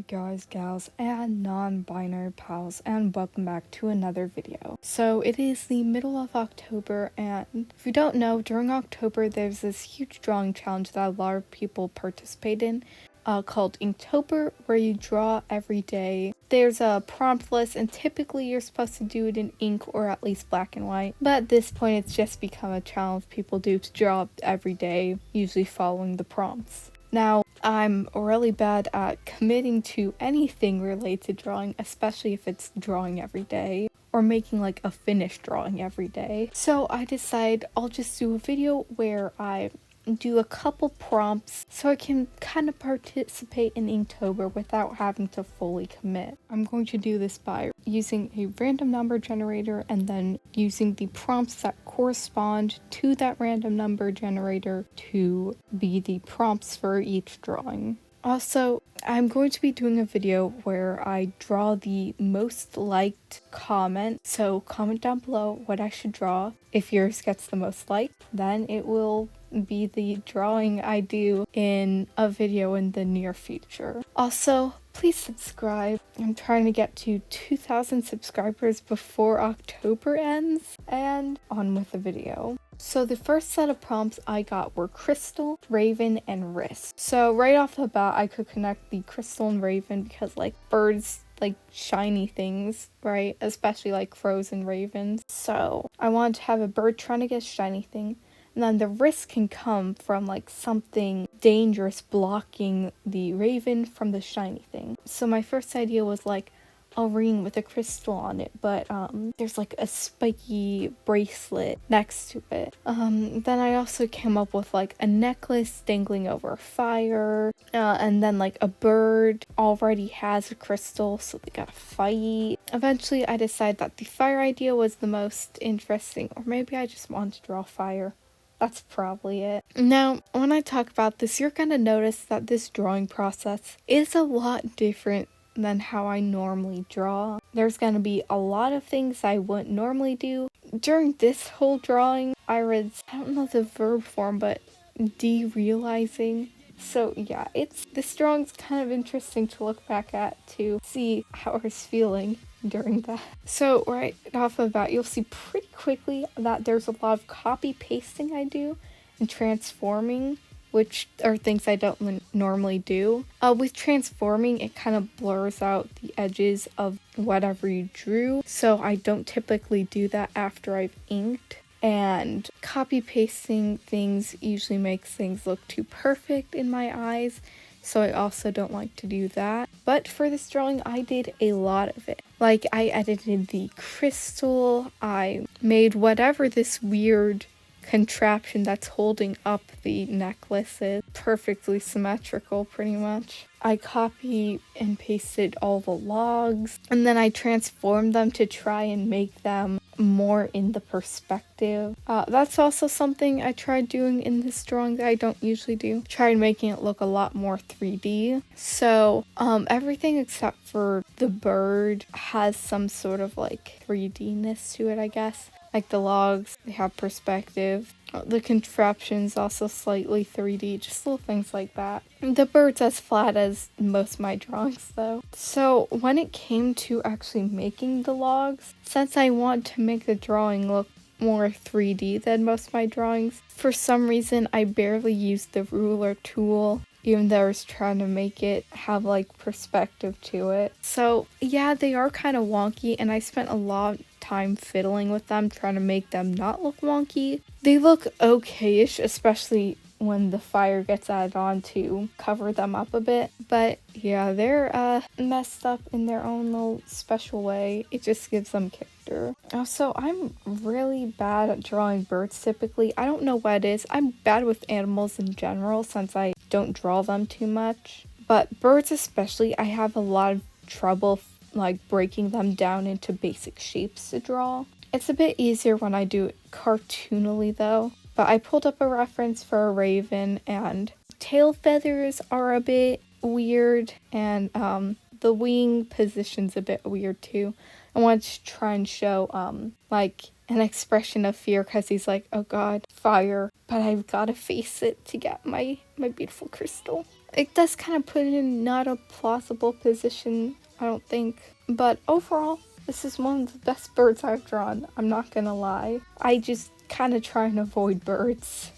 guys, gals, and non-binary pals, and welcome back to another video. So it is the middle of October, and if you don't know, during October there's this huge drawing challenge that a lot of people participate in, called Inktober, where you draw every day. There's a prompt list, and typically you're supposed to do it in ink or at least black and white, but at this point it's just become a challenge people do to draw every day, usually following the prompts. Now, I'm really bad at committing to anything related to drawing, especially if it's drawing every day or making like a finished drawing every day. So I decided I'll just do a video where I do a couple prompts so I can kind of participate in Inktober without having to fully commit. I'm going to do this by using a random number generator and then using the prompts that correspond to that random number generator to be the prompts for each drawing. Also, I'm going to be doing a video where I draw the most liked comment, so comment down below what I should draw. If yours gets the most liked, then it will be the drawing I do in a video in the near future. Also, please subscribe. I'm trying to get to 2,000 subscribers before October ends, and on with the video. So the first set of prompts I got were crystal, raven, and wrist. So right off the bat, I could connect the crystal and raven because like birds like shiny things, right? Especially like frozen ravens. So I wanted to have a bird trying to get a shiny thing. And then the risk can come from like something dangerous blocking the raven from the shiny thing. So my first idea was like a ring with a crystal on it, but there's like a spiky bracelet next to it. Then I also came up with like a necklace dangling over a fire, and then like a bird already has a crystal, so they gotta fight. Eventually I decided that the fire idea was the most interesting, or maybe I just wanted to draw fire. That's probably it. Now, when I talk about this, you're gonna notice that this drawing process is a lot different than how I normally draw. There's gonna be a lot of things I wouldn't normally do. During this whole drawing, I don't know the verb form, but derealizing. So yeah, this drawing's kind of interesting to look back at to see how I was feeling during that. So right off the bat, you'll see pretty quickly that there's a lot of copy pasting I do and transforming, which are things I don't normally do. With transforming, it kind of blurs out the edges of whatever you drew, so I don't typically do that after I've inked. And copy pasting things usually makes things look too perfect in my eyes, so I also don't like to do that. But for this drawing, I did a lot of it. Like, I edited the crystal, I made whatever this weird contraption that's holding up the necklace is perfectly symmetrical, pretty much. I copy and pasted all the logs, and then I transformed them to try and make them more in the perspective. That's also something I tried doing in this drawing that I don't usually do. Tried making it look a lot more 3D. So everything except for the bird has some sort of like 3D-ness to it, I guess. Like the logs, they have perspective. The contraption's also slightly 3D, just little things like that. The bird's as flat as most of my drawings though. So when it came to actually making the logs, since I want to make the drawing look more 3D than most of my drawings, for some reason I barely used the ruler tool, even though I was trying to make it have like perspective to it. So yeah, they are kind of wonky, and I spent a lot of time fiddling with them, trying to make them not look wonky. They look okay-ish, especially when the fire gets added on to cover them up a bit. But yeah, they're messed up in their own little special way. It just gives them character. Also, I'm really bad at drawing birds typically. I don't know what it is. I'm bad with animals in general since I don't draw them too much. But birds especially, I have a lot of trouble like breaking them down into basic shapes to draw. It's a bit easier when I do it cartoonily though. But I pulled up a reference for a raven, and tail feathers are a bit weird, and the wing position's a bit weird too. I wanted to try and show like an expression of fear because he's like, oh god, fire, but I've got to face it to get my beautiful crystal. it does kind of put it in not a plausible position, I don't think. But overall, this is one of the best birds I've drawn, I'm not gonna lie. I just kind of try and avoid birds.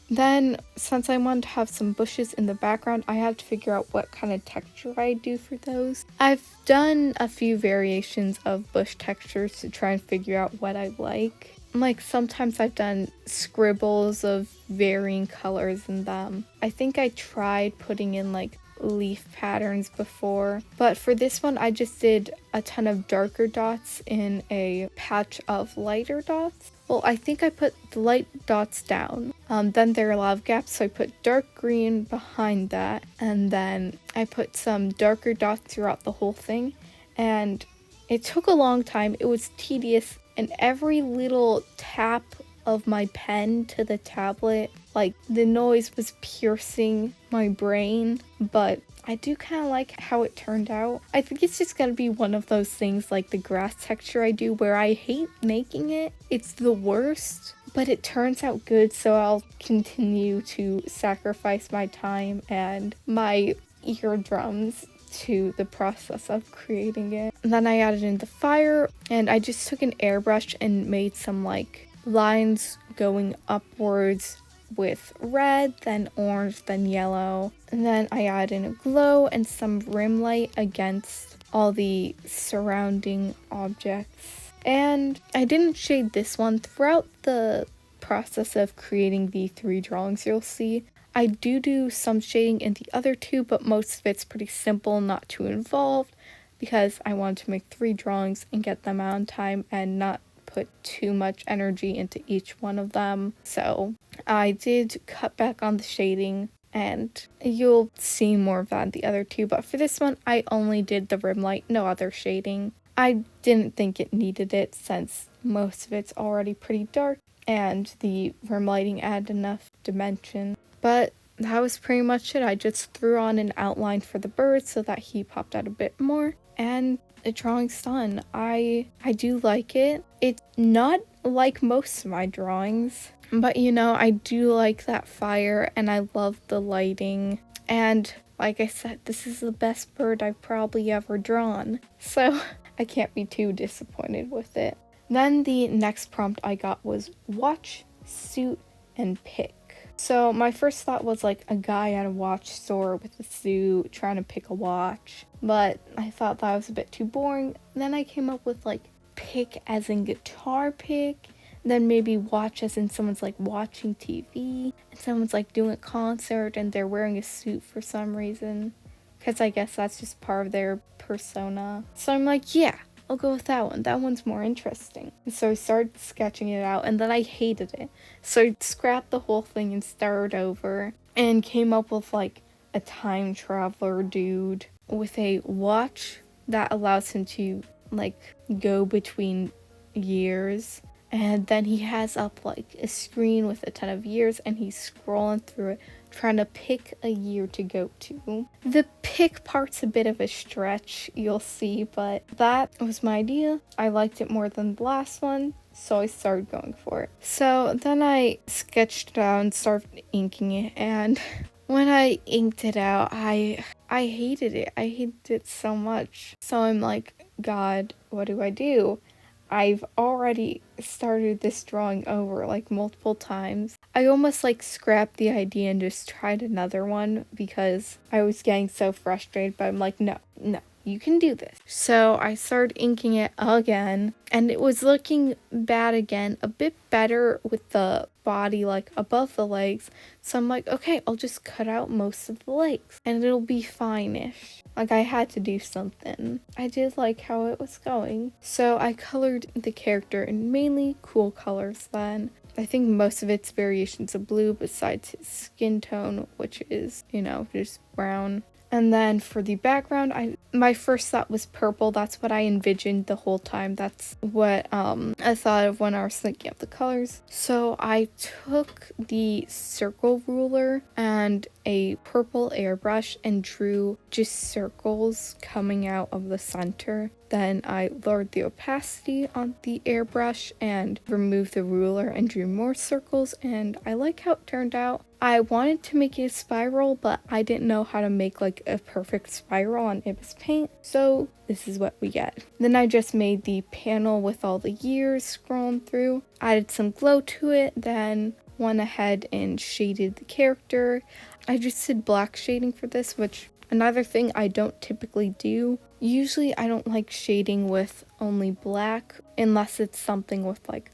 Then, since I wanted to have some bushes in the background, I had to figure out what kind of texture I'd do for those. I've done a few variations of bush textures to try and figure out what I like. Like, sometimes I've done scribbles of varying colors in them. I think I tried putting in like leaf patterns before, but for this one I just did a ton of darker dots in a patch of lighter dots. Well, I think I put the light dots down, then there are a lot of gaps, so I put dark green behind that, and then I put some darker dots throughout the whole thing, and it took a long time, it was tedious, and every little tap of my pen to the tablet, like, the noise was piercing my brain, but I do kind of like how it turned out. I think it's just gonna be one of those things like the grass texture I do where I hate making it. It's the worst, but it turns out good, so I'll continue to sacrifice my time and my eardrums to the process of creating it. And then I added in the fire, and I just took an airbrush and made some like lines going upwards with red, then orange, then yellow, and then I add in a glow and some rim light against all the surrounding objects. And I didn't shade this one. Throughout the process of creating the 3 drawings you'll see, I do some shading in the other 2, but most of it's pretty simple, not too involved, because I wanted to make 3 drawings and get them out in time and not put too much energy into each one of them. So I did cut back on the shading, and you'll see more of that in the other 2, but for this one I only did the rim light, no other shading. I didn't think it needed it since most of it's already pretty dark, and the rim lighting added enough dimension. But that was pretty much it. I just threw on an outline for the bird so that he popped out a bit more, and the drawing's done. I do like it. It's not like most of my drawings, but you know, I do like that fire and I love the lighting. And like I said, this is the best bird I've probably ever drawn, so I can't be too disappointed with it. Then the next prompt I got was watch, suit, and pick. So my first thought was like a guy at a watch store with a suit trying to pick a watch, but I thought that was a bit too boring. Then I came up with like pick as in guitar pick, then maybe watch as in someone's like watching TV and someone's like doing a concert and they're wearing a suit for some reason, because I guess that's just part of their persona. So I'm like, yeah, I'll go with that one. That one's more interesting. And so I started sketching it out, and then I hated it. So I scrapped the whole thing and started over and came up with like a time traveler dude with a watch that allows him to like go between years. And then he has up like a screen with a ton of years, and he's scrolling through it trying to pick a year to go to. The pick part's a bit of a stretch, you'll see, but that was my idea. I liked it more than the last one, so I started going for it. So then I sketched it out and started inking it, and when I inked it out, I hated it. I hated it so much. So I'm like, God, what do I do? I've already started this drawing over like multiple times. I almost like scrapped the idea and just tried another one because I was getting so frustrated, but I'm like, no, you can do this. So I started inking it again, and it was looking bad again, a bit better with the body like above the legs. So I'm like, okay, I'll just cut out most of the legs and it'll be fine-ish. Like, I had to do something. I did like how it was going. So I colored the character in mainly cool colors then. I think most of it's variations of blue besides his skin tone, which is, you know, just brown. And then for the background, my first thought was purple. That's what I envisioned the whole time. That's what I thought of when I was thinking of the colors. So I took the circle ruler and a purple airbrush and drew just circles coming out of the center. Then I lowered the opacity on the airbrush and removed the ruler and drew more circles, and I like how it turned out. I wanted to make it a spiral, but I didn't know how to make like a perfect spiral on Ibis paint, so this is what we get. Then I just made the panel with all the years scrolling through, added some glow to it, then went ahead and shaded the character. I just did black shading for this, which another thing I don't typically do. Usually I don't like shading with only black unless it's something with like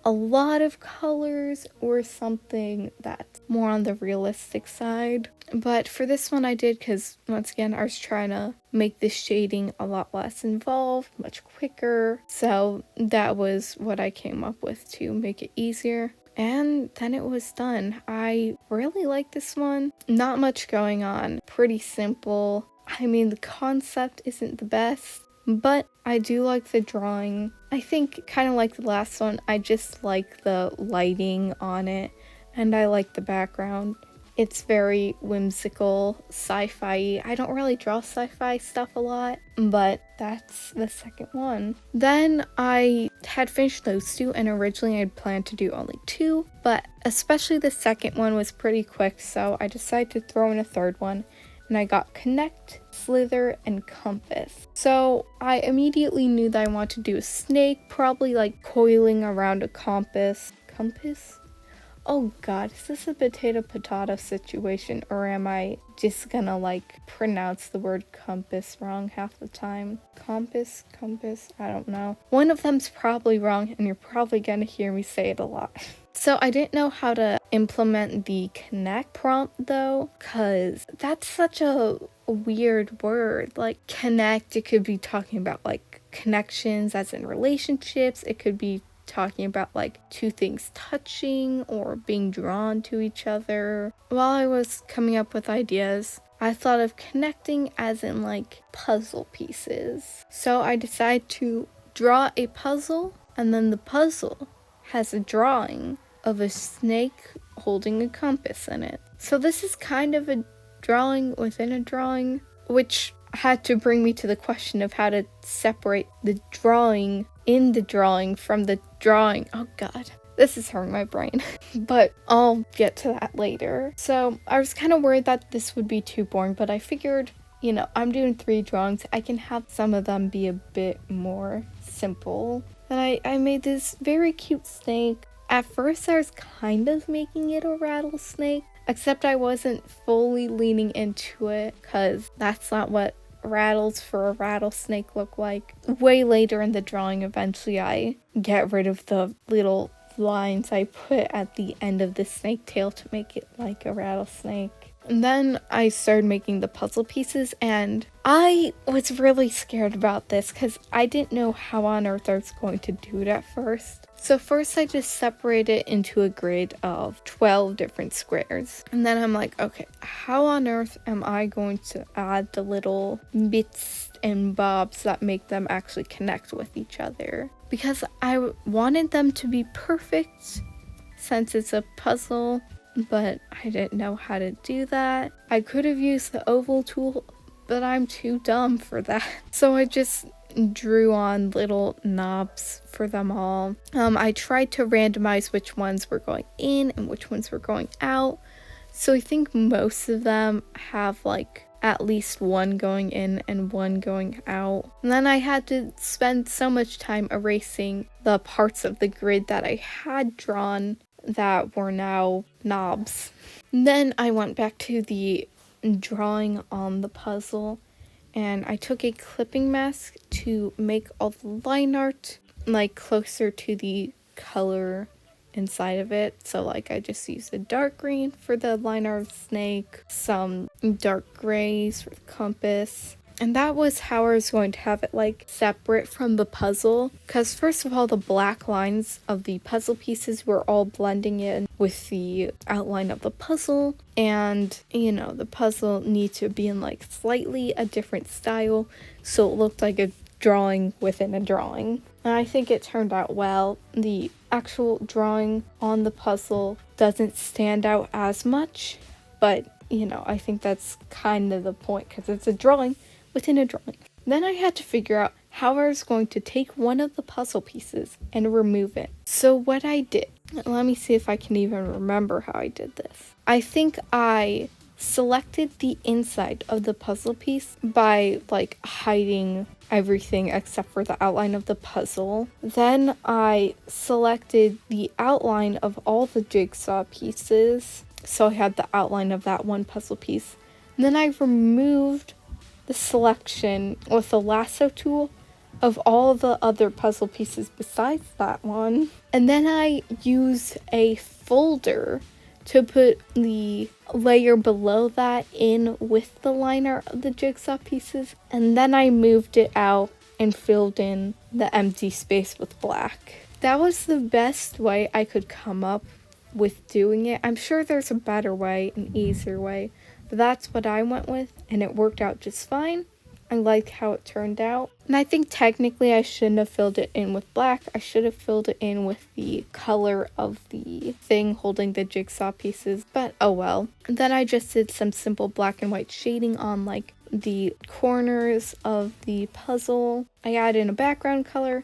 a lot of colors or something that's more on the realistic side. But for this one I did because, once again, I was trying to make the shading a lot less involved, much quicker. So that was what I came up with to make it easier. And then it was done. I really like this one. Not much going on. Pretty simple. I mean, the concept isn't the best, but I do like the drawing. I think, kind of like the last one, I just like the lighting on it, and I like the background. It's very whimsical, sci-fi. I don't really draw sci-fi stuff a lot, but that's the second one. Then I had finished those two, and originally I'd planned to do only two, but especially the second one was pretty quick, so I decided to throw in a third one, and I got Connect, Slither, and Compass. So I immediately knew that I wanted to do a snake, probably like coiling around a compass. Compass? Oh god, is this a potato situation, or am I just gonna like pronounce the word compass wrong half the time? Compass, I don't know. One of them's probably wrong, and you're probably gonna hear me say it a lot. So I didn't know how to implement the connect prompt though, cause that's such a weird word. Like connect, it could be talking about like connections as in relationships, it could be talking about like two things touching or being drawn to each other. While I was coming up with ideas, I thought of connecting as in like puzzle pieces. So I decided to draw a puzzle, and then the puzzle has a drawing of a snake holding a compass in it. So this is kind of a drawing within a drawing, which had to bring me to the question of how to separate the drawing in the drawing from the drawing. Oh god, this is hurting my brain. But I'll get to that later. So I was kind of worried that this would be too boring, but I figured, you know, I'm doing 3 drawings, I can have some of them be a bit more simple. And I made this very cute snake. At first I was kind of making it a rattlesnake, except I wasn't fully leaning into it because that's not what rattles for a rattlesnake look like. Way later in the drawing, eventually I get rid of the little lines I put at the end of the snake tail to make it like a rattlesnake. And then I started making the puzzle pieces, and I was really scared about this because I didn't know how on earth I was going to do it at first. So first I just separated it into a grid of 12 different squares. And then I'm like, okay, how on earth am I going to add the little bits and bobs that make them actually connect with each other? Because I wanted them to be perfect since it's a puzzle, but I didn't know how to do that. I could have used the oval tool, but I'm too dumb for that. So I just drew on little knobs for them all. I tried to randomize which ones were going in and which ones were going out. So I think most of them have like at least one going in and one going out. And then I had to spend so much time erasing the parts of the grid that I had drawn that were now knobs. And then I went back to the drawing on the puzzle, and I took a clipping mask to make all the line art like closer to the color inside of it. So like I just used a dark green for the line art of the snake, some dark grays for the compass. And that was how I was going to have it like separate from the puzzle, because first of all, the black lines of the puzzle pieces were all blending in with the outline of the puzzle, and you know, the puzzle needs to be in like slightly a different style so it looked like a drawing within a drawing. And I think it turned out well. The actual drawing on the puzzle doesn't stand out as much, but you know, I think that's kind of the point, because it's a drawing within a drawing. Then I had to figure out how I was going to take one of the puzzle pieces and remove it. So what I did, let me see if I can even remember how I did this. I think I selected the inside of the puzzle piece by like hiding everything except for the outline of the puzzle. Then I selected the outline of all the jigsaw pieces, so I had the outline of that one puzzle piece. And then I removed the selection with the lasso tool of all the other puzzle pieces besides that one. And then I used a folder to put the layer below that in with the liner of the jigsaw pieces. And then I moved it out and filled in the empty space with black. That was the best way I could come up with doing it. I'm sure there's a better way, an easier way, but that's what I went with, and it worked out just fine. I liked how it turned out. And I think technically I shouldn't have filled it in with black. I should have filled it in with the color of the thing holding the jigsaw pieces, but oh well. And then I just did some simple black and white shading on like the corners of the puzzle. I added in a background color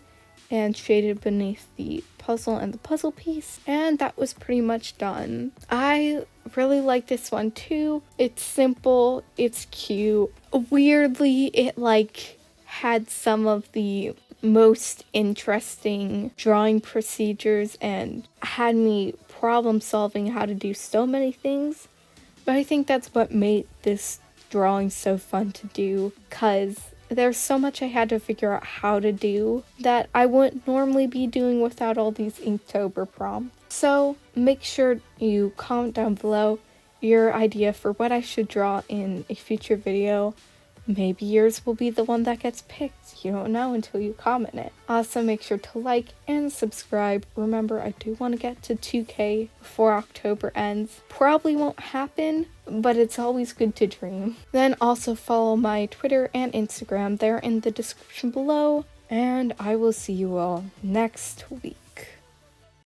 and shaded beneath the puzzle and the puzzle piece, and that was pretty much done. I really like this one too. It's simple, it's cute. Weirdly, it like had some of the most interesting drawing procedures and had me problem solving how to do so many things. But I think that's what made this drawing so fun to do, because there's so much I had to figure out how to do that I wouldn't normally be doing without all these Inktober prompts. So make sure you comment down below your idea for what I should draw in a future video. Maybe yours will be the one that gets picked. You don't know until you comment it. Also, make sure to like and subscribe. Remember, I do want to get to 2K before October ends. Probably won't happen, but it's always good to dream. Then also follow my Twitter and Instagram. They're in the description below. And I will see you all next week.